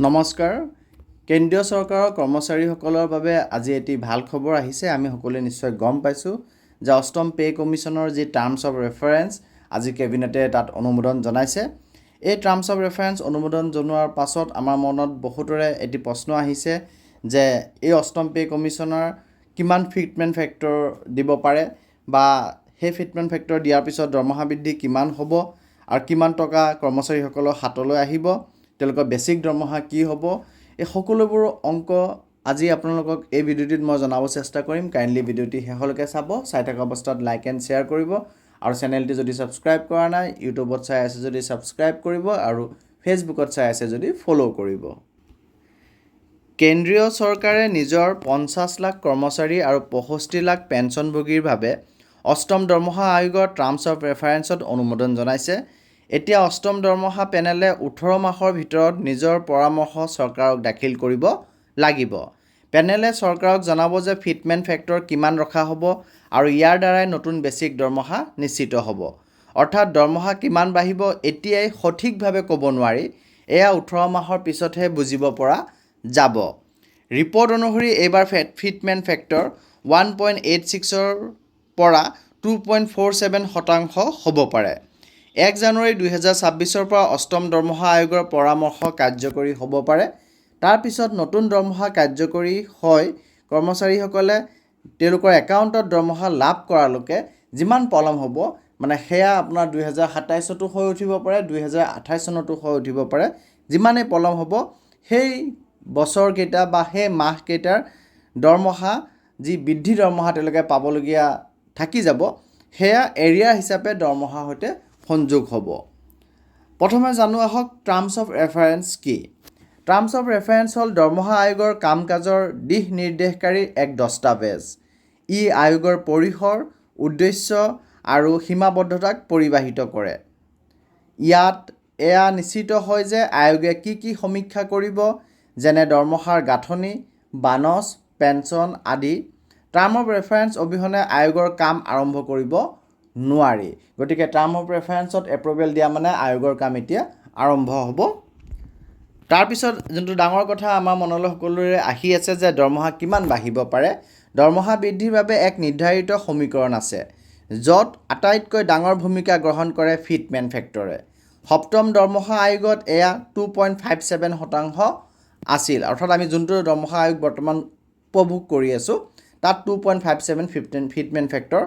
নমস্কাৰ কেন্দ্ৰীয় চৰকাৰৰ কৰ্মচাৰীসকলৰ বাবে আজি এটি ভাল খবৰ আহিছে আমি সকলোৱে নিশ্চয় গম পাইছোঁ যে অষ্টম পে কমিছনৰ যি টাৰ্মছ অফ ৰেফাৰেন্স আজি কেবিনেটে তাত অনুমোদন জনাইছে এই টাৰ্মছ অফ ৰেফাৰেন্স অনুমোদন জনোৱাৰ পাছত আমাৰ মনত বহুতৰে এটি প্ৰশ্ন আহিছে যে এই অষ্টম পে কমিছনৰ কিমান ফিটমেন্ট ফেক্টৰ দিব পাৰে বা সেই ফিটমেন্ট ফেক্টৰ দিয়াৰ পিছত দৰমহা বৃদ্ধি কিমান হ'ব আৰু কিমান টকা কৰ্মচাৰীসকলৰ হাতলৈ আহিব তেওঁলোকৰ বেছিক দৰমহা কি হ'ব এই সকলোবোৰ অংক আজি আপোনালোকক এই ভিডিঅ'টিত মই জনাব চেষ্টা কৰিম কাইণ্ডলি ভিডিঅ'টি শেষলৈকে চাব চাই থকা অৱস্থাত লাইক এণ্ড শ্বেয়াৰ কৰিব আৰু চেনেলটি যদি ছাবস্ক্ৰাইব কৰা নাই ইউটিউবত চাই আছে যদি ছাবস্ক্ৰাইব কৰিব আৰু ফেচবুকত চাই আছে যদি ফ'ল' কৰিব কেন্দ্ৰীয় চৰকাৰে নিজৰ 50 লাখ কৰ্মচাৰী আৰু 65 লাখ পেঞ্চনভোগীৰ বাবে অষ্টম দৰমহা আয়োগৰ টাৰ্মছ অফ ৰেফাৰেন্সত অনুমোদন জনাইছে এতিয়া অষ্টম দৰমহা পেনেলে 18 মাহৰ ভিতৰত নিজৰ পৰামৰ্শ চৰকাৰক দাখিল কৰিব লাগিব পেনেলে চৰকাৰক জনাব যে ফিটমেন্ট ফেক্টৰ কিমান ৰখা হ'ব আৰু ইয়াৰ দ্বাৰাই নতুন বেছিক দৰমহা নিশ্চিত হ'ব অৰ্থাৎ দৰমহা কিমান বাঢ়িব এতিয়াই সঠিকভাৱে ক'ব নোৱাৰি এয়া 18 মাহৰ পিছতহে বুজিব পৰা যাব ৰিপৰ্ট অনুসৰি এইবাৰ ফিটমেন্ট ফেক্টৰ 1.86 ৰ পৰা 2.47% হ'ব পাৰে 1 জানুৱাৰী 2026 পৰা অষ্টম দৰমহা আয়োগৰ পৰামৰ্শ কাৰ্যকৰী হ'ব পাৰে তাৰ পিছত নতুন দৰমহা কাৰ্যকৰী হয় কৰ্মচাৰীসকলে তেওঁলোকৰ একাউণ্টত দৰমহা লাভ কৰালৈকে যিমান পলম হ'ব মানে সেয়া আপোনাৰ 2027 তো হৈ উঠিব পাৰে 2028 চনতো হৈ উঠিব পাৰে যিমানে পলম হ'ব সেই বছৰ কেইটা বা সেই মাহ কেইটাৰ দৰমহা যি বৃদ্ধি দৰমহা তেওঁলোকে পাবলগীয়া থাকি যাব সেয়া এৰিয়া হিচাপে দৰমহা হৈতে সংযোগ হ'ব প্ৰথমে জানো আহক টাৰ্মছ অফ ৰেফাৰেন্স কি টাৰ্মছ অফ ৰেফাৰেন্স হ'ল দৰমহা আয়োগৰ কাম-কাজৰ দিশ নিৰ্দেশকাৰী এক দস্তাবেজ ই আয়োগৰ পৰিসৰ উদ্দেশ্য আৰু সীমাবদ্ধতাক পৰিবাহিত কৰে ইয়াত এয়া নিশ্চিত হয় যে আয়োগে কি সমীক্ষা কৰিব যেনে দৰমহাৰ গাঁথনি বানচ পেঞ্চন আদি টাৰ্ম অফ ৰেফাৰেন্স অবিহনে আয়োগৰ কাম আৰম্ভ কৰিব নোৱাৰি গতিকে টাৰ্ম অফ ৰেফাৰেন্সত এপ্ৰুভেল দিয়া মানে আয়োগৰ কাম এতিয়া আৰম্ভ হ'ব তাৰ পিছত যোনটো ডাঙৰ কথা আমাৰ মনলৈ সকলোৰে আহি আছে যে দৰমহা কিমান বাঢ়িব পাৰে দৰমহা বৃদ্ধিৰ বাবে এক নিৰ্ধাৰিত সমীকৰণ আছে য'ত আটাইতকৈ ডাঙৰ ভূমিকা গ্ৰহণ কৰে ফিটমেন্ট ফেক্টৰে সপ্তম দৰমহা আয়োগত এয়া 2.57% আছিল অৰ্থাৎ আমি যোনটো দৰমহা আয়োগ বৰ্তমান উপভোগ কৰি আছোঁ তাত 2.57 ফিটমেন্ট ফেক্টৰ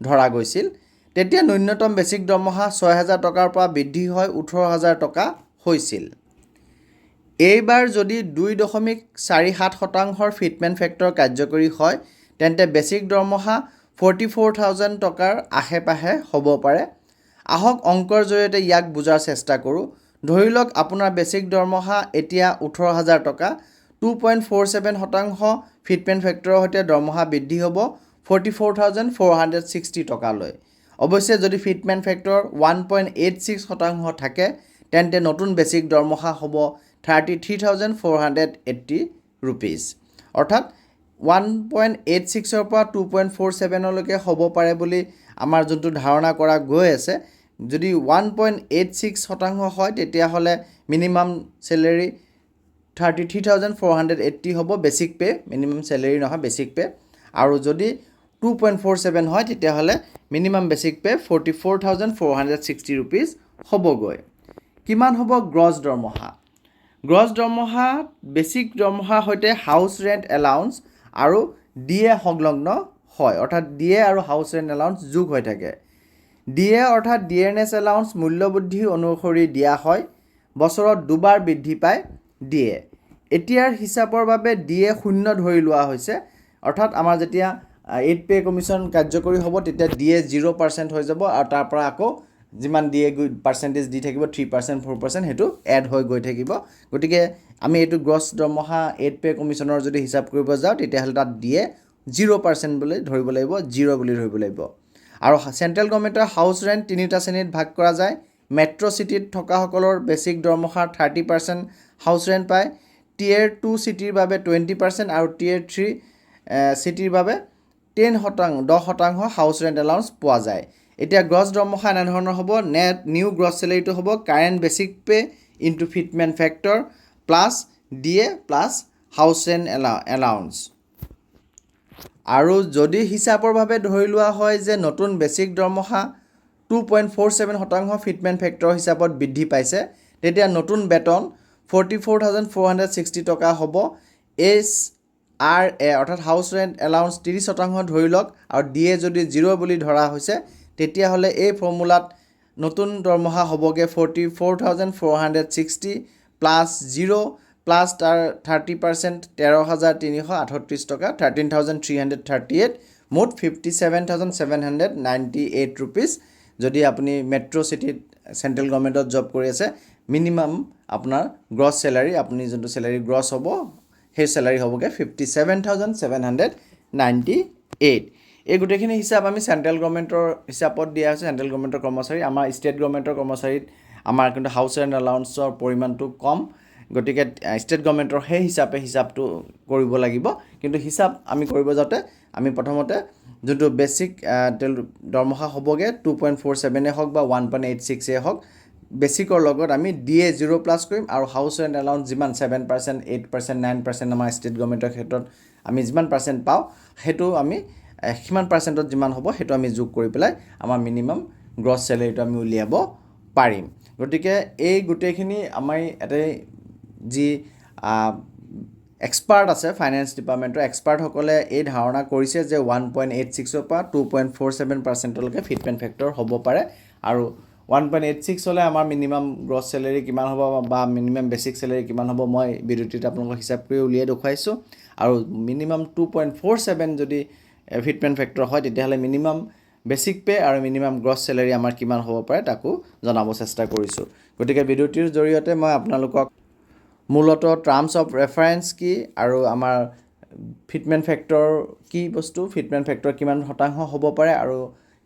ধৰা গৈছিল তেতিয়া ন্যূনতম বেছিক দৰমহা 6000 টকাৰ পৰা বৃদ্ধি হয় 18000 টকা হৈছিল এইবাৰ যদি 2.47% ফিটমেন্ট ফেক্টৰ কাৰ্যকৰী হয় তেন্তে বেছিক দৰমহা 44000 টকাৰ আশে-পাশে হ'ব পাৰে আহক অংকৰ জৰিয়তে ইয়াক বুজাৰ চেষ্টা কৰোঁ ধৰি লওক আপোনাৰ বেছিক দৰমহা এতিয়া 18000 টকা 2.47% ফিটমেন্ট ফেক্টৰৰ সৈতে দৰমহা বৃদ্ধি হ'ব 44460 টকালৈ অৱশ্যে যদি ফিটমেন্ট ফেক্টৰ 1.86% থাকে তেন্তে নতুন বেছিক দৰমহা হ'ব 33480 rupees অৰ্থাৎ 1.86 ৰ পৰা 2.47 লৈকে হ'ব পাৰে বুলি আমাৰ যোনটো ধাৰণা কৰা গৈ আছে যদি 1.86% হয় তেতিয়াহ'লে মিনিমাম চেলেৰি 33480 হ'ব বেছিক পে মিনিমাম চেলেৰি নহয় বেছিক পে আৰু যদি 2.47 হয় তেতিয়াহ'লে মিনিমাম বেছিক পে 44460 rupees হ'বগৈ কিমান হ'ব গ্ৰছ দৰমহা বেছিক দৰমহাৰ সৈতে হাউচ ৰেণ্ট এলাউন্স আৰু ডিএ সংলগ্ন হয় অৰ্থাৎ ডিএ আৰু হাউচ ৰেণ্ট এলাউন্স যোগ হৈ থাকে ডিএ অৰ্থাৎ ডিএনএছ এলাউন্স মূল্যবৃদ্ধি অনুসৰি দিয়া হয় বছৰত দুবাৰ বৃদ্ধি পায় ডিএ এতিয়াৰ হিচাপৰ বাবে ডিএ 0 ধৰি লোৱা হৈছে অৰ্থাৎ আমাৰ যেতিয়া 8 পে কমিছন কাৰ্যকৰী হ'ব তেতিয়া ডিএ 0% হৈ যাব আৰু তাৰ পৰা আকৌ যিমান ডিএ পাৰ্চেন্টেজ দি থাকিব 3% 4% হেতু এড হৈ গৈ থাকিব গতিকে আমি এইটো গ্ৰছ দৰমহা 8 পে কমিছনৰ যদি হিচাপ কৰিব যাওঁ তেতিয়াহ'লে তাত ডিএ 0% বুলি ধৰিব লাগিব 0 বুলি ধৰিব লাগিব আৰু সেন্ট্ৰেল গভৰ্ণমেণ্টৰ হাউচ ৰেণ্ট তিনিটা শ্ৰেণীত ভাগ কৰা যায় মেট্ৰ' চিটিত থকাসকলৰ বেছিক দৰমহাৰ 30% হাউচ ৰেণ্ট পায় টিয়াৰ 2 চিটিৰ বাবে 20% আৰু টিয়াৰ 3 চিটিৰ বাবে 10% হাউচ ৰেণ্ট এলাউন্স পোৱা যায় এতিয়া গ্ৰছ দৰমহা এনেধৰণৰ হ'ব নেট নিউ গ্ৰছ চেলেৰিটো হ'ব current basic pay into fitment factor plus DA plus house rent allowance. আৰু যদি হিচাপৰ বাবে ধৰি লোৱা হয় যে নতুন বেচিক দৰমহা 2.47% ফিটমেণ্ট ফেক্টৰ হিচাপত বৃদ্ধি পাইছে, তেতিয়া নতুন বেতন 44,460 টকা হ'ব। HRA অৰ্থাৎ হাউচ ৰেণ্ট এলাউন্স 30% ধৰি লওক আৰু DA যদি 0 বুলি ধৰা হৈছে, তেতিয়াহ'লে এই ফৰ্মুলাত নতুন দৰমহা হ'বগৈ 44,460 প্লাছ 0 প্লাছ তাৰ 30% 13,338 টকা 13,338 মুঠ 57,798 ৰুপিজ। যদি আপুনি মেট্ৰ' চিটিত চেণ্ট্ৰেল গভৰ্ণমেণ্টত জব কৰি আছে, মিনিমাম আপোনাৰ গ্ৰছ চেলাৰী, আপুনি যোনটো চেলাৰী গ্ৰছ হ'ব সেই চেলাৰী হ'বগৈ 57,798। এই গোটেইখিনি হিচাপ আমি চেণ্ট্ৰেল গভৰ্ণমেণ্টৰ হিচাপত দিয়া হৈছে, চেণ্ট্ৰেল গভৰ্ণমেণ্টৰ কৰ্মচাৰী। আমাৰ ষ্টেট গভৰ্ণমেণ্টৰ কৰ্মচাৰীত আমাৰ কিন্তু হাউচ ৰেণ্ট এলাউন্সৰ পৰিমাণটো কম, গতিকে ষ্টেট গভৰ্ণমেণ্টৰ সেই হিচাপটো কৰিব লাগিব। কিন্তু হিচাপ আমি কৰিব যাওঁতে আমি প্ৰথমতে যোনটো বেচিক দৰমহা হ'বগৈ 2.47 হওক বা 1.86 হওক, বেচিকৰ লগত আমি DA 0 প্লাছ কৰিম আৰু হাউচ ৰেণ্ট এলাউন্স যিমান 7%, 8%, 9% আমাৰ ষ্টেট গভৰ্ণমেণ্টৰ ক্ষেত্ৰত আমি যিমান পাৰ্চেণ্ট পাওঁ, সেইটো আমি সিমান পাৰ্চেণ্টত যিমান হ'ব সেইটো আমি যোগ কৰি পেলাই আমাৰ মিনিমাম গ্ৰছ চেলাৰীটো আমি উলিয়াব পাৰিম। গতিকে এই গোটেইখিনি আমাৰ ইয়াতে যি এক্সপাৰ্ট আছে ফাইনেন্স ডিপাৰ্টমেণ্টৰ এক্সপাৰ্টসকলে এই ধাৰণা কৰিছে যে 1.86 পৰা 2.47%লৈকে ফিটমেণ্ট ফেক্টৰ হ'ব পাৰে। আৰু 1.86 হ'লে আমাৰ মিনিমাম গ্ৰছ চেলাৰী কিমান হ'ব বা মিনিমাম বেচিক চেলাৰী কিমান হ'ব মই ভিডিঅ'টিত আপোনালোকক হিচাপ কৰি উলিয়াই দেখুৱাইছোঁ। আৰু মিনিমাম 2.47 যদি ফিটমেণ্ট ফেক্টৰ হয়, তেতিয়াহ'লে মিনিমাম বেচিক পে' আৰু মিনিমাম গ্ৰছ চেলাৰী আমাৰ কিমান হ'ব পাৰে তাকো জনাব চেষ্টা কৰিছোঁ। গতিকে ভিডিঅ'টিৰ জৰিয়তে মই আপোনালোকক মূলতঃ টাৰ্মছ অফ ৰেফাৰেঞ্চ কি আৰু আমাৰ ফিটমেণ্ট ফেক্টৰ কি বস্তু, ফিটমেণ্ট ফেক্টৰ কিমান শতাংশ হ'ব পাৰে আৰু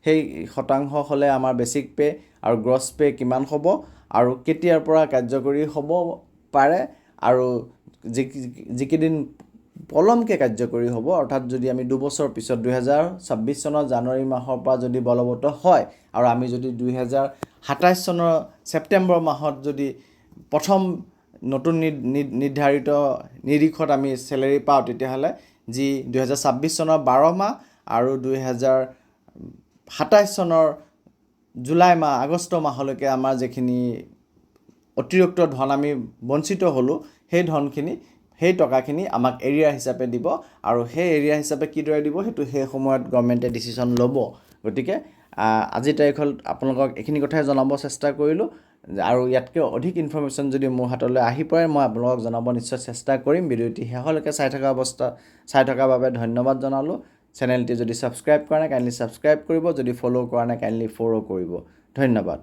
সেই শতাংশ হ'লে আমাৰ বেচিক পে' আৰু গ্ৰছ পে' কিমান হ'ব আৰু কেতিয়াৰ পৰা কাৰ্যকৰী হ'ব পাৰে আৰু যিকেইদিন পলমকৈ কাৰ্যকৰী হ'ব, অৰ্থাৎ যদি আমি 2 বছৰ পিছত 2026 চনৰ জানুৱাৰী মাহৰ পৰা যদি বলৱৎ হয় আৰু আমি যদি 2027 চনৰ ছেপ্টেম্বৰ মাহত যদি প্ৰথম নতুন নিৰ্ধাৰিত নিৰিখত আমি চেলেৰি পাওঁ, তেতিয়াহ'লে যি 2026 চনৰ 12 মাহ আৰু 2027 চনৰ জুলাই মাহ, আগষ্ট মাহলৈকে আমাৰ যিখিনি অতিৰিক্ত ধন আমি বঞ্চিত হ'লোঁ, সেই ধনখিনি, সেই টকাখিনি আমাক এৰিয়া হিচাপে দিব আৰু সেই এৰিয়া হিচাপে কিদৰে দিব সেইটো সেই সময়ত গভৰ্ণমেণ্টে ডিচিশ্যন ল'ব। গতিকে আজিৰ তাৰিখত আপোনালোকক এইখিনি কথাই জনাব চেষ্টা কৰিলোঁ আৰু ইয়াতকৈ অধিক ইনফৰ্মেশ্যন যদি মোৰ হাতলৈ আহি পৰে মই আপোনালোকক জনাব নিশ্চয় চেষ্টা কৰিম। ভিডিঅ'টি শেষলৈকে চাই থকাৰ বাবে ধন্যবাদ জনালোঁ। চেনেলটি যদি ছাবস্ক্ৰাইব কৰা নাই কাইণ্ডলি ছাবস্ক্ৰাইব কৰিব, যদি ফ'ল' কৰা নাই কাইণ্ডলি ফ'ল' কৰিব। ধন্যবাদ।